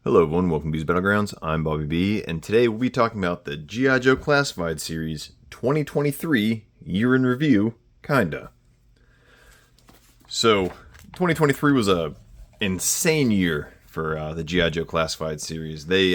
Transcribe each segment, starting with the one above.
Hello everyone, welcome to B's Battlegrounds. I'm Bobby B, and today we'll be talking about the GIJoe Classified Series 2023 Year in Review, kinda. So, 2023 was a insane year for the GIJoe Classified Series. They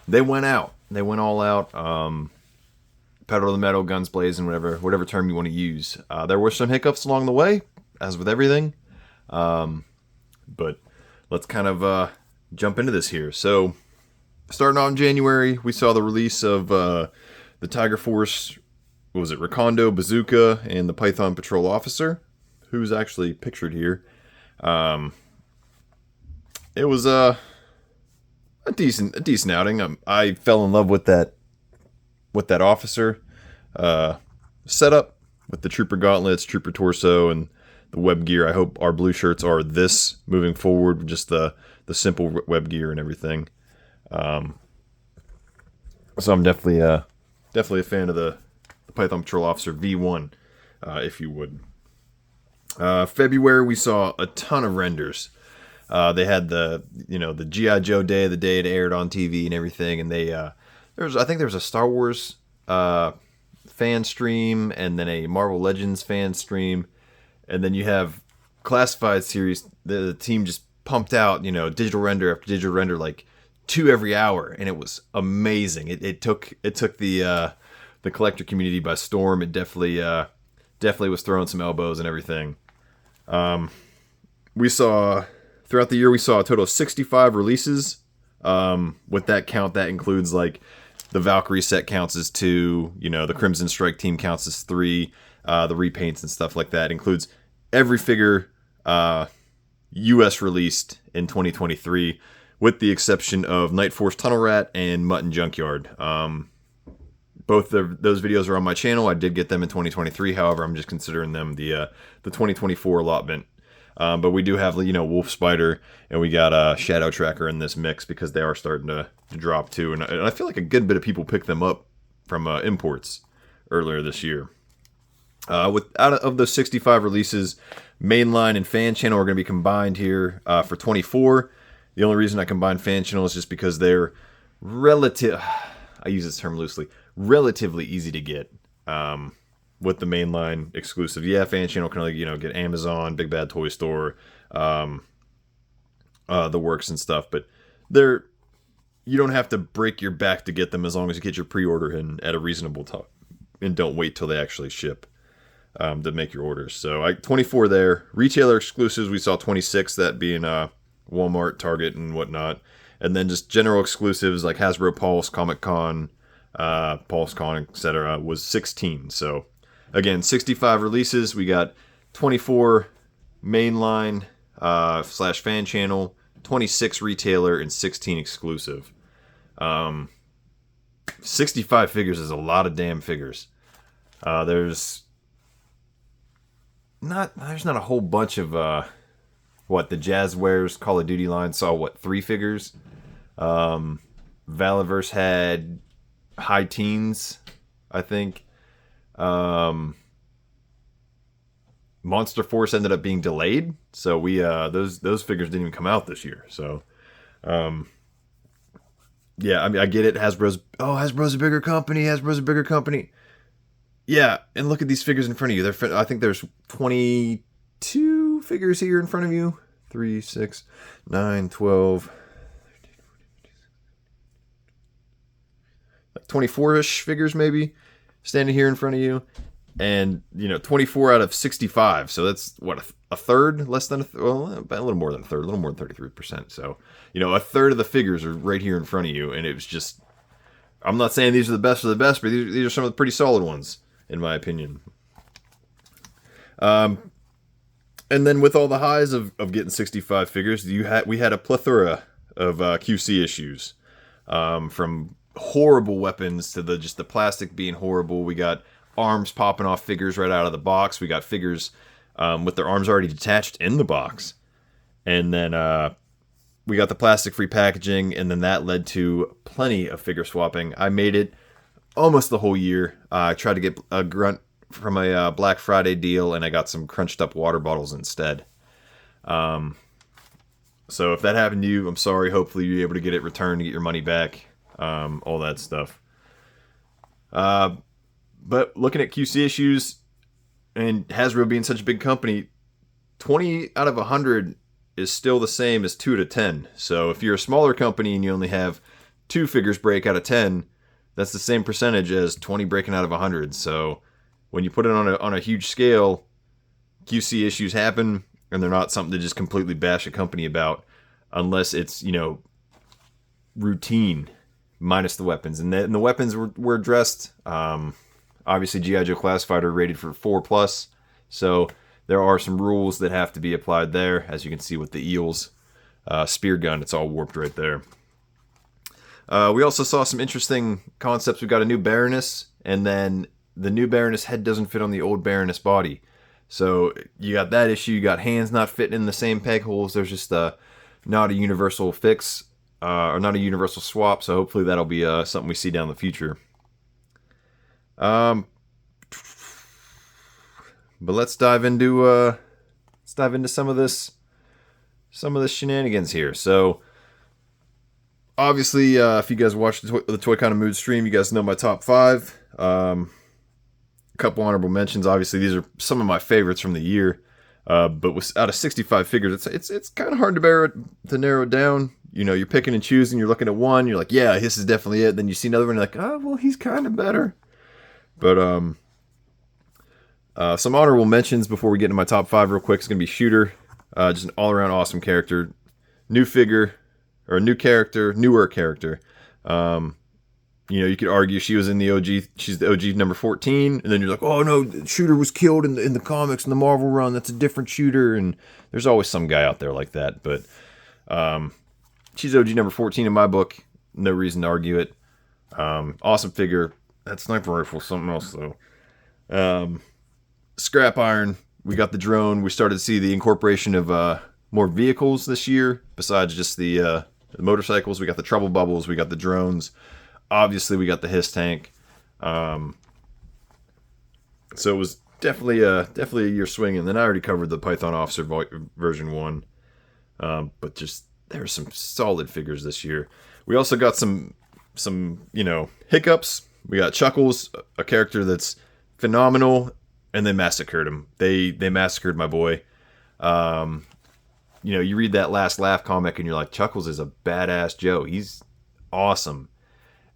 went out, they went all out, pedal to the metal, guns blazing, whatever term you want to use. There were some hiccups along the way, as with everything, but let's kind of jump into this here. So, starting out in January, we saw the release of the Tiger Force, what was it, Recondo, Bazooka, and the Python Patrol Officer, who's actually pictured here. It was a decent outing. I fell in love with that officer setup with the Trooper gauntlets, Trooper torso, and the web gear. I hope our blue shirts are this moving forward, just the simple web gear and everything. So I'm definitely a fan of the Python Patrol Officer V1, if you would. February we saw a ton of renders. They had the GIJoe Day, the day it aired on TV and everything, and I think there was a Star Wars fan stream, and then a Marvel Legends fan stream, and then you have Classified Series. The team just pumped out, digital render after digital render, like 2 every hour, and it was amazing. It took the collector community by storm. It definitely was throwing some elbows and everything. We saw throughout the year a total of 65 releases. With that count, that includes like the Valkyrie set counts as 2, the Crimson Strike team counts as 3, the repaints and stuff like that. It includes every figure US released in 2023, with the exception of Night Force Tunnel Rat and Mutton Junkyard. Both of those videos are on my channel. I did get them in 2023. However, I'm just considering them the 2024 allotment. But we do have, Wolf Spider, and we got Shadow Tracker in this mix because they are starting to drop too. And I feel like a good bit of people picked them up from imports earlier this year. Out of those 65 releases, mainline and fan channel are going to be combined here for 24. The only reason I combine fan channel is just because they're I use this term loosely, relatively easy to get with the mainline exclusive. Yeah, fan channel can only get Amazon, Big Bad Toy Store, the works and stuff, but you don't have to break your back to get them as long as you get your pre-order in at a reasonable time and don't wait till they actually ship to make your orders. So 24 there. Retailer exclusives, we saw 26, that being Walmart, Target, and whatnot. And then just general exclusives like Hasbro Pulse, Comic Con, Pulse Con, etc. was 16. So again, 65 releases. We got 24 mainline / fan channel, 26 retailer, and 16 exclusive. 65 figures is a lot of damn figures. There's not a whole bunch of the Jazzwares Call of Duty line saw 3 figures. Valaverse had high teens, I think. Monster Force ended up being delayed, so we those figures didn't even come out this year. So yeah, I mean, I get it. Hasbro's a bigger company. Yeah, and look at these figures in front of you. I think there's 22 figures here in front of you. 3, 6, 9, 12, like 24-ish figures maybe standing here in front of you. And, 24 out of 65. So that's, a third? Less than a little more than a third. A little more than 33%. So, a third of the figures are right here in front of you. And it was just, I'm not saying these are the best of the best, but these are some of the pretty solid ones, in my opinion. And then with all the highs of getting 65 figures, we had a plethora of QC issues. From horrible weapons to the plastic being horrible. We got arms popping off figures right out of the box. We got figures with their arms already detached in the box. And then we got the plastic-free packaging, and then that led to plenty of figure swapping. I made it almost the whole year. I tried to get a grunt from a Black Friday deal, and I got some crunched up water bottles instead. So if that happened to you, I'm sorry. Hopefully you're able to get it returned, to get your money back, all that stuff. But looking at QC issues and Hasbro being such a big company, 20 out of 100 is still the same as 2 to 10. So if you're a smaller company and you only have 2 figures break out of 10, that's the same percentage as 20 breaking out of 100. So when you put it on a huge scale, QC issues happen, and they're not something to just completely bash a company about, unless it's, routine, minus the weapons. And the weapons were addressed. Obviously, GIJoe Classified are rated for 4+, so there are some rules that have to be applied there, as you can see with the Eels spear gun. It's all warped right there. We also saw some interesting concepts. We got a new Baroness, and then the new Baroness head doesn't fit on the old Baroness body. So you got that issue. You got hands not fitting in the same peg holes. There's just not a universal fix, or not a universal swap. So hopefully that'll be something we see down the future. But let's dive into some of this shenanigans here. So obviously, if you guys watched the Toy Kind of Mood stream, you guys know my top 5. A couple honorable mentions. Obviously, these are some of my favorites from the year. But out of 65 figures, it's kind of hard to narrow it down. You're picking and choosing. You're looking at one. You're like, yeah, this is definitely it. Then you see another one. You're like, oh, well, he's kind of better. But some honorable mentions before we get into my top 5 real quick. It's going to be Shooter. Just an all-around awesome character. New figure, or a newer character. You could argue she was in the OG. She's the OG number 14, and then you're like, oh no, Shooter was killed in the comics in the Marvel run. That's a different Shooter, and there's always some guy out there like that. But she's OG number 14 in my book. No reason to argue it. Awesome figure. That sniper rifle, something else though. Scrap iron. We got the drone. We started to see the incorporation of more vehicles this year besides just the motorcycles. We got the trouble bubbles. We got the drones. Obviously, we got the Hiss tank. So it was definitely a year swing. And then I already covered the Python Officer version 1. But just there were some solid figures this year. We also got some hiccups. We got Chuckles, a character that's phenomenal, and they massacred him. They massacred my boy. You read that Last Laugh comic, and you're like, Chuckles is a badass Joe. He's awesome.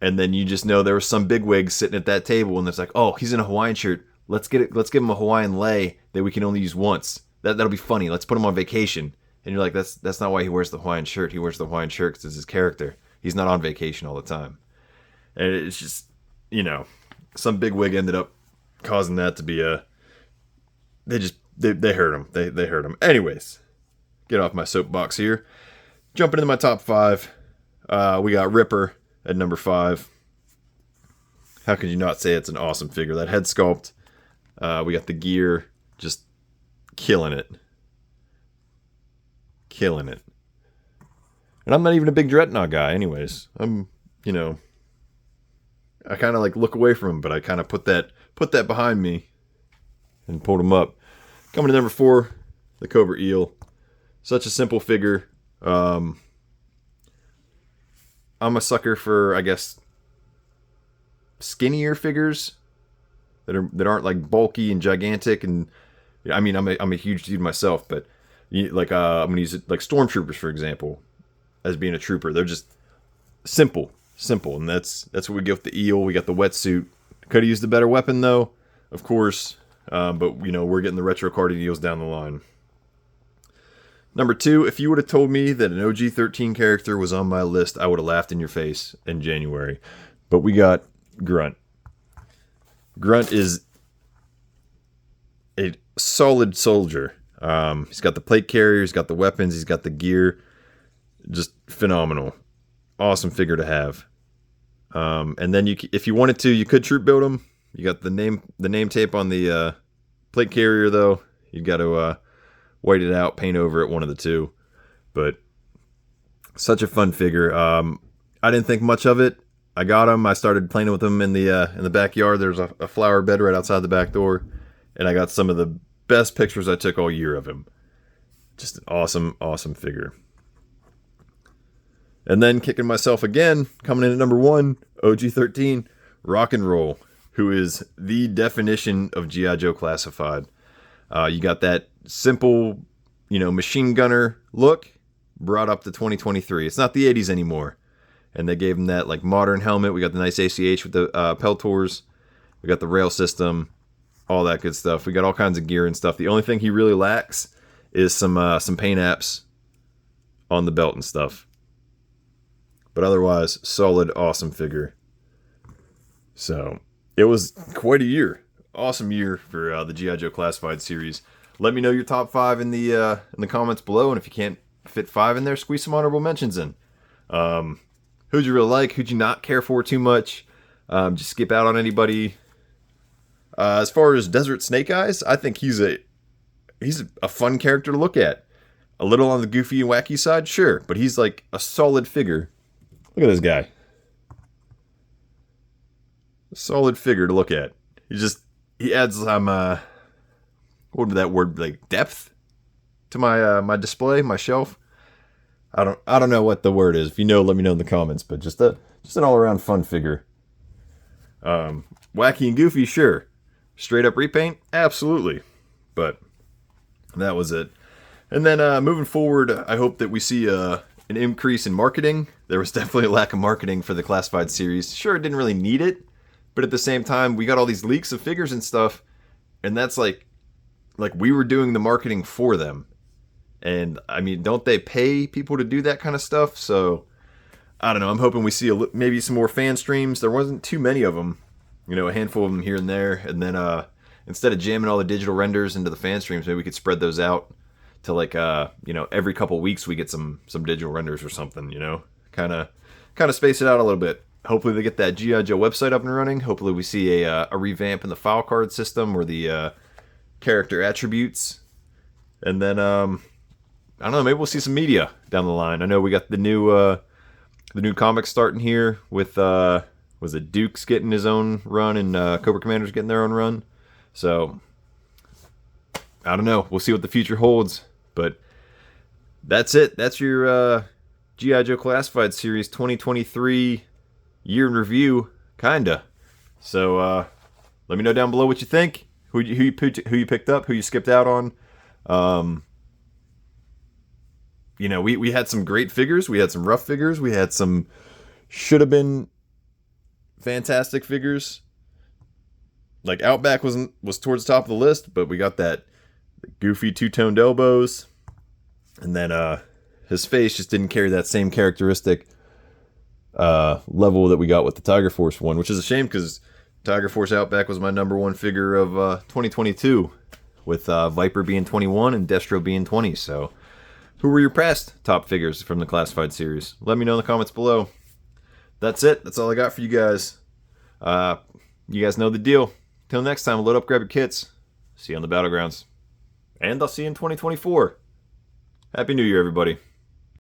And then you just know there was some bigwig sitting at that table, and it's like, oh, he's in a Hawaiian shirt. Let's give him a Hawaiian lei that we can only use once. That'll be funny. Let's put him on vacation. And you're like, that's not why he wears the Hawaiian shirt. He wears the Hawaiian shirt because it's his character. He's not on vacation all the time. And it's just, some bigwig ended up causing that to be they hurt him. They hurt him. Anyways, get off my soapbox here. Jumping into my top 5. We got Ripper at number 5. How could you not say it's an awesome figure? That head sculpt. We got the gear. Just killing it. Killing it. And I'm not even a big Dreadnought guy anyways. I'm, I kind of look away from him, but I kind of put that behind me and pulled him up. Coming to number 4, the Cobra Eel. Such a simple figure. I'm a sucker for, I guess, skinnier figures that aren't like bulky and gigantic. And I mean, I'm a huge dude myself, but I'm gonna use it like Stormtroopers, for example, as being a trooper. They're just simple, and that's what we get with the Eel. We got the wetsuit. Could have used a better weapon though, of course. But we're getting the retro carded Eels down the line. Number 2, if you would have told me that an OG-13 character was on my list, I would have laughed in your face in January. But we got Grunt. Grunt is a solid soldier. He's got the plate carrier, he's got the weapons, he's got the gear. Just phenomenal. Awesome figure to have. And then if you wanted to, you could troop build him. You got the name tape on the plate carrier though. You got to white it out, paint over it, one of the two. But such a fun figure. I didn't think much of it. I got him. I started playing with him in the backyard. There's a flower bed right outside the back door, and I got some of the best pictures I took all year of him. Just an awesome figure. And then kicking myself again, coming in at number 1, OG13, Rock and Roll, who is the definition of GIJoe Classified. You got that simple, machine gunner look brought up to 2023. It's not the 80s anymore. And they gave him that like modern helmet. We got the nice ACH with the Peltors. We got the rail system, all that good stuff. We got all kinds of gear and stuff. The only thing he really lacks is some paint apps on the belt and stuff. But otherwise, solid, awesome figure. So it was quite a year. Awesome year for the GIJoe Classified series. Let me know your top 5 in the comments below, and if you can't fit 5 in there, squeeze some honorable mentions in. Who'd you really like? Who'd you not care for too much? Just skip out on anybody. As far as Desert Snake Eyes, I think he's a fun character to look at. A little on the goofy and wacky side, sure, but he's like a solid figure. Look at this guy. A solid figure to look at. He adds some what would that word, like depth to my my display, my shelf. I don't know what the word is. If you know, let me know in the comments. But just an all around fun figure. Wacky and goofy, sure. Straight up repaint, absolutely. But that was it. And then moving forward, I hope that we see an increase in marketing. There was definitely a lack of marketing for the Classified series. Sure, it didn't really need it, but at the same time, we got all these leaks of figures and stuff, and that's like we were doing the marketing for them. And I mean, don't they pay people to do that kind of stuff? So I don't know. I'm hoping we see maybe some more fan streams. There wasn't too many of them, a handful of them here and there. And then instead of jamming all the digital renders into the fan streams, maybe we could spread those out to like every couple weeks we get some digital renders or something. Kind of space it out a little bit. Hopefully they get that GIJoe website up and running. Hopefully we see a revamp in the file card system or the character attributes. And then I don't know, maybe we'll see some media down the line. I know we got the new comics starting here with was it Duke's getting his own run and Cobra Commander's getting their own run. So I don't know. We'll see what the future holds. But that's it. That's your GIJoe Classified Series 2023 year in review, kinda. So let me know down below what you think. Who you picked up, who you skipped out on. We had some great figures. We had some rough figures. We had some should have been fantastic figures. Like Outback was towards the top of the list, but we got that goofy two-toned elbows, and then his face just didn't carry that same characteristic level that we got with the Tiger Force one, which is a shame because Tiger Force Outback was my number 1 figure of 2022, with Viper being 21 and Destro being 20. So who were your past top figures from the Classified series? Let me know in the comments below. That's it. That's all I got for you guys. You guys know the deal. Till next time, load up, grab your kits. See you on the battlegrounds. And I'll see you in 2024. Happy New Year, everybody.